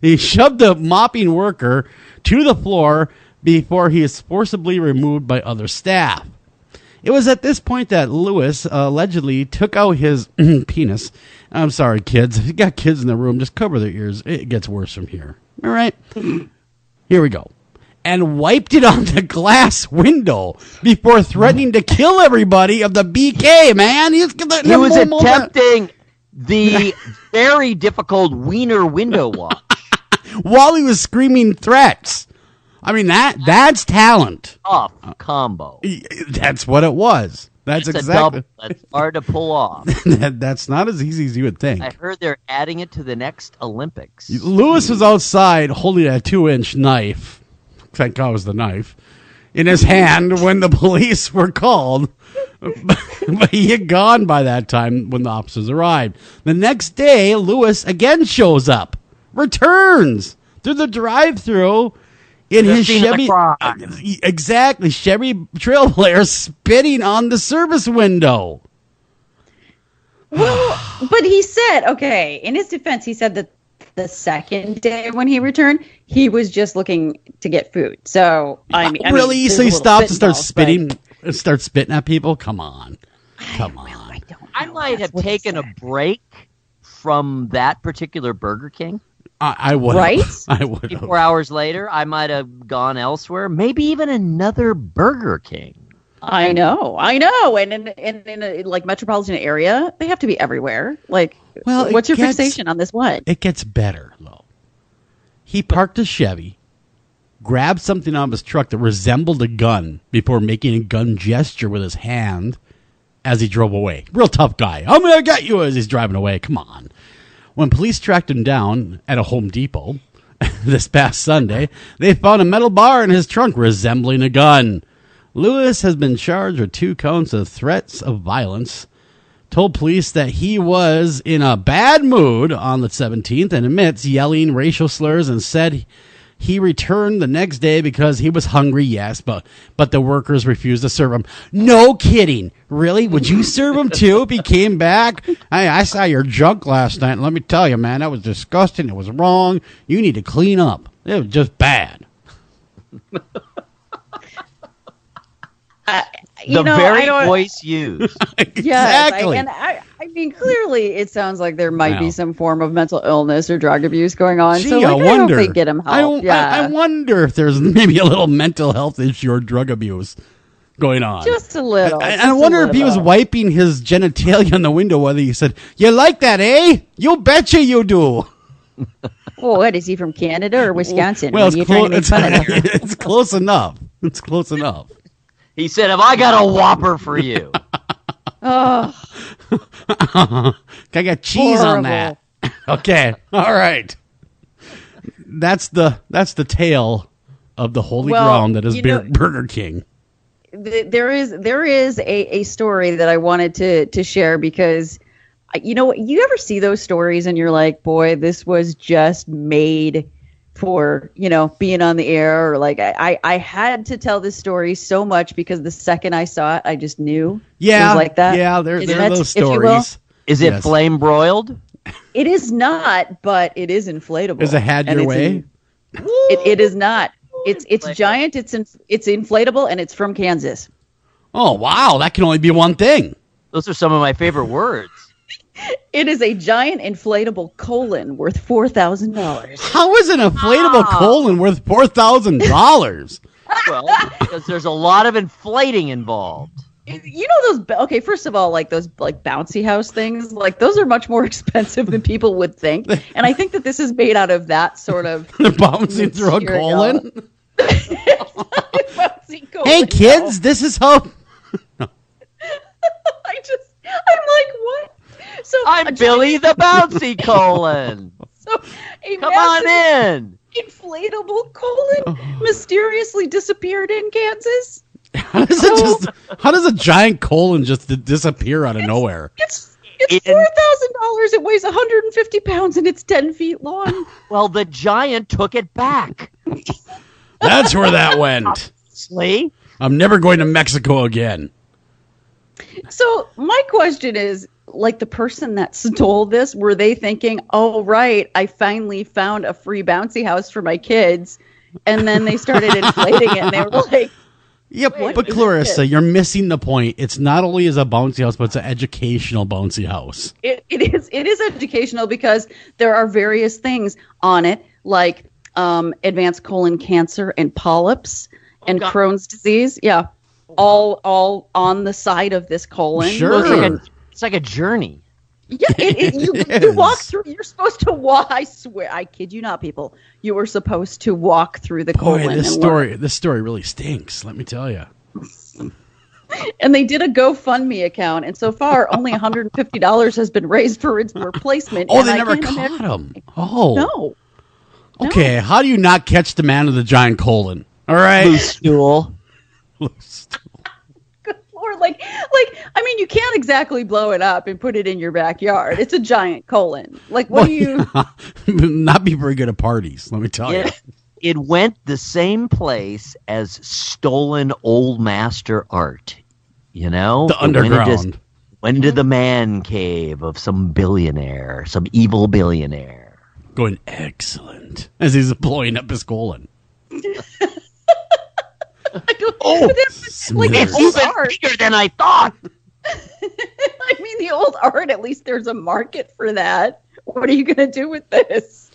he shoved the mopping worker to the floor before he is forcibly removed by other staff. It was at this point that Lewis allegedly took out his penis. I'm sorry, kids. If you got kids in the room, just cover their ears. It gets worse from here. All right? Here we go. And wiped it on the glass window before threatening to kill everybody of the BK, man. He was attempting the very difficult wiener window wash. While he was screaming threats. I mean, that's talent. Tough combo. That's what it was. That's exactly. That's hard to pull off. That's not as easy as you would think. I heard they're adding it to the next Olympics. Lewis was outside holding a 2-inch knife. Thank God it was the knife in his hand when the police were called. But he had gone by that time when the officers arrived. The next day, Lewis again shows up, returns through the drive-thru in his Chevy. Exactly, Chevy Trailblazer spitting on the service window. Well, but he said, okay, in his defense, he said that the second day when he returned, he was just looking to get food. So, really? So he stops and starts spitting and starts spitting at people? Come on. I might have taken a break from that particular Burger King. I would. Right? I would. 24 hours later, I might have gone elsewhere. Maybe even another Burger King. I know. And in a like metropolitan area, they have to be everywhere. Like, what's your fixation on this one? It gets better, though. He parked his Chevy, grabbed something out of his truck that resembled a gun before making a gun gesture with his hand as he drove away. Real tough guy. I'm going to get you as he's driving away. Come on. When police tracked him down at a Home Depot this past Sunday, they found a metal bar in his trunk resembling a gun. Lewis has been charged with 2 counts of threats of violence, told police that he was in a bad mood on the 17th and admits yelling racial slurs and said he returned the next day because he was hungry, yes, but the workers refused to serve him. No kidding. Really? Would you serve him too if he came back? I saw your junk last night, and let me tell you, man, that was disgusting. It was wrong. You need to clean up. It was just bad. Voice used. Exactly. Yes, I mean, clearly it sounds like there might be some form of mental illness or drug abuse going on. Gee, so I wonder. I hope they get him help. I wonder if there's maybe a little mental health issue or drug abuse going on. Just a little. I wonder if he was wiping his genitalia on the window, whether he said, "You like that, eh? You betcha you do." Well, what is he from, Canada or Wisconsin? Well, it's close enough. It's close enough. He said, "Have I got a Whopper for you?" Oh, I got cheese on that. Okay, all right. That's the tale of the holy ground that is Burger King. There is a story that I wanted to share because, you ever see those stories and you're like, boy, this was just made for, being on the air, or like I had to tell this story so much because the second I saw it, I just knew it was like that. Yeah, there are those stories. Is it flame broiled? It is not, but it is inflatable. Is it had your way? It is not. It's giant. It's inflatable, and it's from Kansas. Oh, wow. That can only be one thing. Those are some of my favorite words. It is a giant inflatable colon worth $4,000. How is an inflatable colon worth $4,000? Well, because there's a lot of inflating involved. Okay, first of all, like those bouncy house things, like those are much more expensive than people would think. And I think that this is made out of that sort of They're bouncing through a colon. Bouncy colon. Hey kids, this is how I'm like, what? So I'm Billy the Bouncy Colon. So come on in. Inflatable colon mysteriously disappeared in Kansas. How does a giant colon just disappear out of nowhere? It's $4,000. It weighs 150 pounds and it's 10 feet long. Well, the giant took it back. That's where that went. See? I'm never going to Mexico again. So my question is, like the person that stole this, were they thinking, oh, right, I finally found a free bouncy house for my kids. And then they started inflating it and they were like, yep, but Clarissa, you're missing the point. It's not only is a bouncy house, but it's an educational bouncy house. It is educational because there are various things on it, like advanced colon cancer and polyps and Crohn's disease. Yeah, all on the side of this colon. Sure. It's like a journey. Yeah, you walk through. You're supposed to walk. I swear, I kid you not, people. You were supposed to walk through the colon. This story really stinks. Let me tell you. And they did a GoFundMe account, and so far, only $150 has been raised for its replacement. Oh, they never caught him. Oh, no. Okay, how do you not catch the man with the giant colon? All right, loose stool. Good Lord, like, I mean, you can't exactly blow it up and put it in your backyard. It's a giant colon. Like, what do you? Not be very good at parties. Let me tell you. It went the same place as stolen old master art. You know, the underground. Went into the man cave of some billionaire, some evil billionaire. Going excellent as he's blowing up his colon. It's even bigger than I thought. I mean, the old art, at least there's a market for that. What are you going to do with this?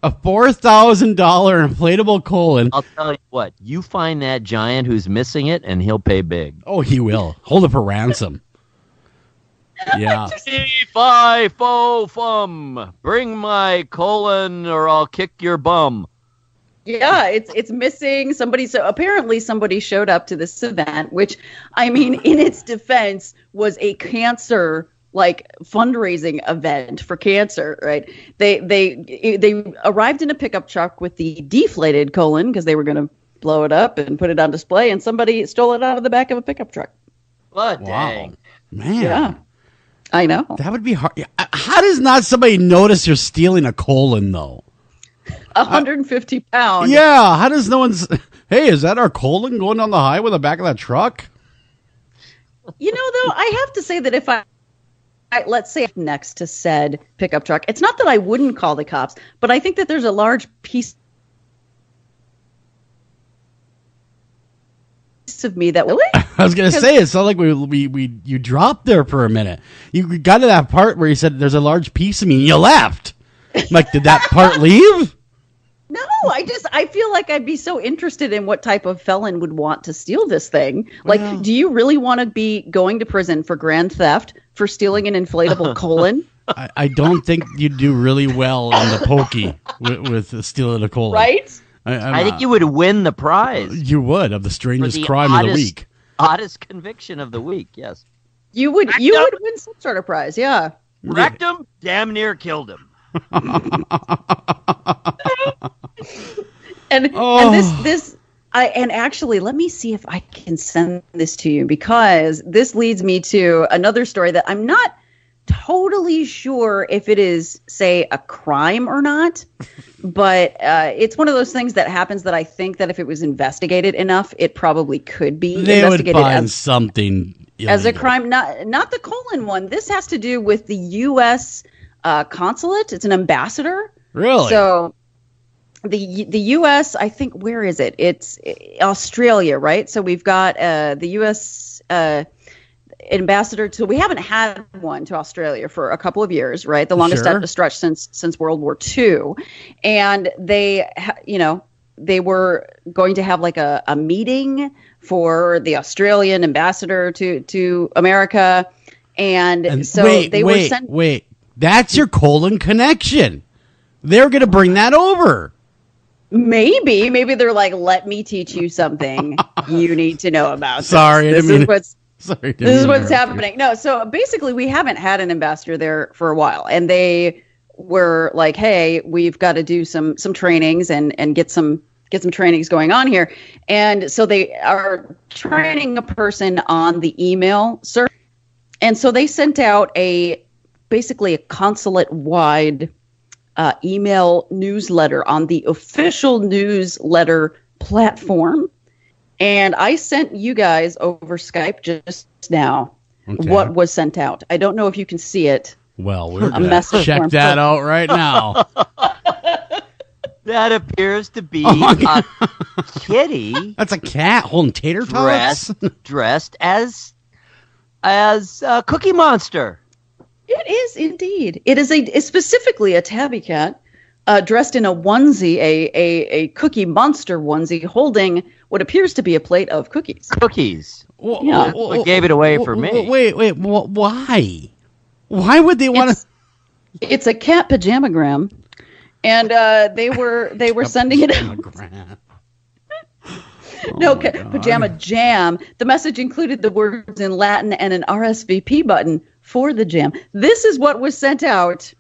A $4,000 inflatable colon. I'll tell you what, you find that giant who's missing it, and he'll pay big. Oh, he will. Hold it for ransom. Yeah. Fee-fi, fo-fum. Bring my colon or I'll kick your bum. Yeah, it's missing somebody. So apparently somebody showed up to this event, which, I mean, in its defense, was a cancer fundraising event for cancer, right? They arrived in a pickup truck with the deflated colon because they were going to blow it up and put it on display, and somebody stole it out of the back of a pickup truck. What? Wow. Dang. Man. Yeah. I know. That would be hard. How does not somebody notice you're stealing a colon, though? 150 pounds. Yeah. How does no one's... Hey, is that our colon going down the highway with the back of that truck? You know, though, I have to say that if I let's say next to said pickup truck, it's not that I wouldn't call the cops, but I think that there's a large piece of me that really... I was going to say, it sounded like you dropped there for a minute. You got to that part where you said there's a large piece of me and you left. Like, did that part leave? No, I feel like I'd be so interested in what type of felon would want to steal this thing. Like, do you really want to be going to prison for grand theft for stealing an inflatable colon? I don't think you'd do really well in the pokey with stealing a colon. Right? I think you would win the prize. You would, of the strangest crime of the week. Oddest conviction of the week, yes. You would win some sort of prize, yeah. Wrecked him, damn near killed him. And actually, let me see if I can send this to you, because this leads me to another story that I'm not totally sure if it is, say, a crime or not, but it's one of those things that happens that I think that if it was investigated enough, it probably could be investigated. They would find something illegal. As a crime. Not the colon one. This has to do with the U.S. Consulate. It's an ambassador. Really? So the U.S., I think, where is it? It's Australia, right? So we've got the U.S. ambassador to... We haven't had one to Australia for a couple of years, right? The longest stretch since World War II. And they were going to have like a meeting for the Australian ambassador to America. And so Wait. That's your colon connection. They're going to bring that over. Maybe they're like, let me teach you something you need to know about. This is what's happening. No, so basically we haven't had an ambassador there for a while, and they were like, hey, we've got to do some trainings and get some trainings going on here. And so they are training a person on the email search. And so they sent out basically a consulate-wide email newsletter on the official newsletter platform. And I sent you guys over Skype just now what was sent out. I don't know if you can see it. Well, we're going to check that out right now. That appears to be a kitty. That's a cat holding tater tots? Dressed as Cookie Monster. It is indeed. It is specifically a tabby cat dressed in a onesie, a Cookie Monster onesie, holding what appears to be a plate of cookies. Cookies. Yeah. What gave it away for me? Wait. Why? Why would they want to? It's a cat pajamagram, and they were sending it out. Pajama jam. The message included the words in Latin and an RSVP button for the jam. This is what was sent out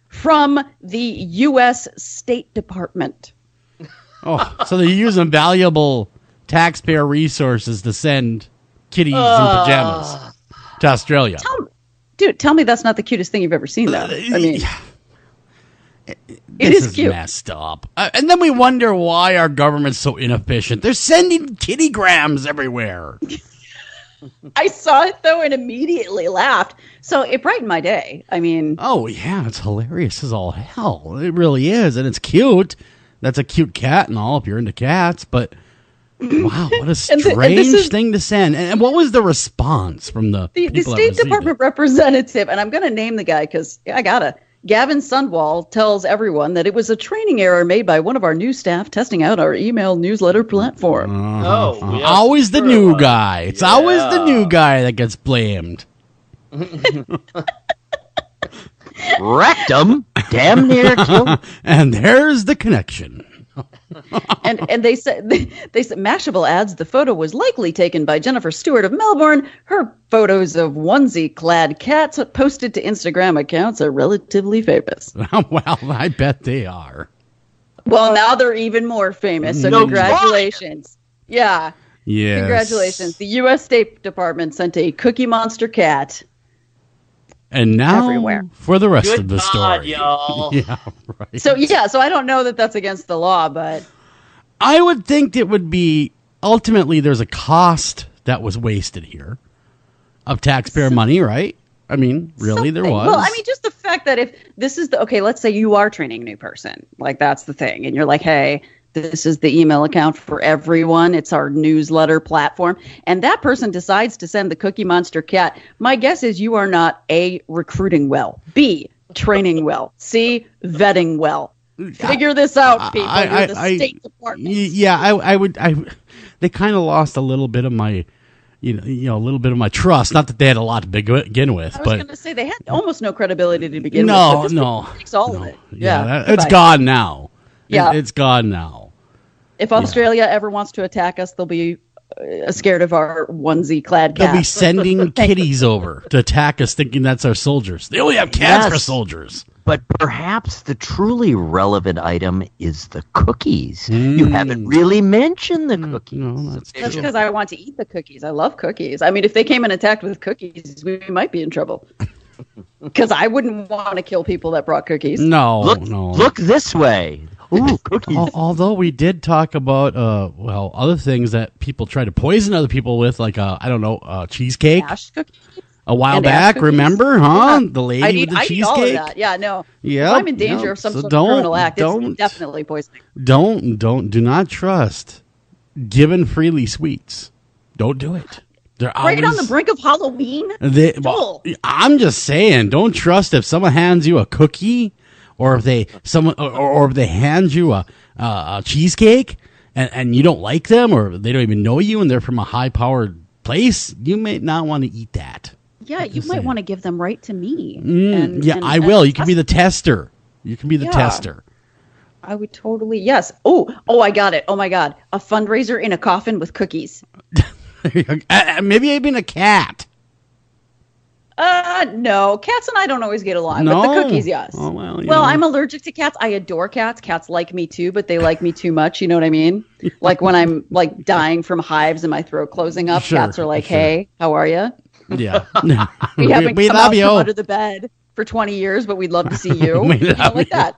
from the U.S. State Department. Oh, so they're using valuable taxpayer resources to send kitties in pajamas to Australia. Tell me that's not the cutest thing you've ever seen, though. I mean, it is cute. Messed up. And then we wonder why our government's so inefficient. They're sending kittygrams everywhere. I saw it, though, and immediately laughed. So it brightened my day. I mean... Oh, yeah, it's hilarious as all hell. It really is, and it's cute. That's a cute cat and all, if you're into cats, but... Wow, what a strange thing to send. And what was the response from the State Department representative? And I'm going to name the guy because I got to. Gavin Sundwall tells everyone that it was a training error made by one of our new staff testing out our email newsletter platform. Always the new guy. It's always the new guy that gets blamed. Rectum, damn near killed. And there's the connection. and they said Mashable adds the photo was likely taken by Jennifer Stewart of Melbourne. Her photos of onesie-clad cats posted to Instagram accounts are relatively famous. Well, I bet they are. Well, now they're even more famous. So congratulations. Yeah. Yes. Congratulations. The U.S. State Department sent a Cookie Monster cat. And now everywhere. For the rest of the story. Y'all. Yeah, right. So I don't know that that's against the law, but I would think it would be ultimately there's a cost that was wasted here of taxpayer money, right? I mean, really, there was. Well, I mean, just the fact that if this is let's say you are training a new person, like that's the thing, and you're like, hey, this is the email account for everyone. It's our newsletter platform. And that person decides to send the Cookie Monster cat. My guess is you are not A, recruiting well, B, training well, C, vetting well. Figure this out, people. You're the State Department. Yeah, I would. They kind of lost a little bit of my, a little bit of my trust. Not that they had a lot to begin with. I was going to say they had almost no credibility to begin with. No. Takes all of it. Yeah, it's gone now. Yeah, it's gone now. If Australia ever wants to attack us, they'll be scared of our onesie-clad cats. They'll be sending kitties over to attack us, thinking that's our soldiers. They only have cats for soldiers. But perhaps the truly relevant item is the cookies. You haven't really mentioned the cookies. No, that's because I want to eat the cookies. I love cookies. I mean, if they came and attacked with cookies, we might be in trouble. Because I wouldn't want to kill people that brought cookies. No. Look this way. Ooh, cookies. Although we did talk about, other things that people try to poison other people with, like, cheesecake. Ash cookies? A while back, remember, huh? Yeah. The lady with the cheesecake? Eat all of that. Yeah, no. Yeah. If I'm in danger of some sort of criminal act, it's definitely poisoning. Do not trust given freely sweets. Don't do it. They're right on the brink of Halloween? I'm just saying, don't trust if someone hands you a cookie or if they hand you a cheesecake and you don't like them or they don't even know you and they're from a high-powered place, you may not want to eat that. Yeah, you might want to give them right to me. I will. You can be the tester. You can be the tester. I would totally, yes. Oh, I got it. Oh, my God. A fundraiser in a coffin with cookies. Maybe even a cat. No. Cats and I don't always get along. No? But the cookies, yes. Oh, well, I'm allergic to cats. I adore cats. Cats like me too, but they like me too much. You know what I mean? Like when I'm like dying from hives and my throat closing up, cats are like, hey, how are you? Yeah. we haven't we come love out you. from under the bed for 20 years, but we'd love to see you. Like that.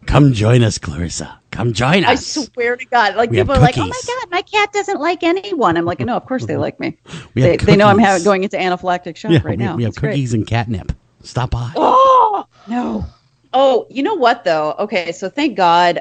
Come join us, Clarissa. Come join us. I swear to God. Like people are like, oh my God, my cat doesn't like anyone. I'm like, no, of course they like me. They cookies. know I'm going into anaphylactic shock right now. We have cookies and catnip. Stop by. Oh, no. Oh, you know what, though? Okay, so thank God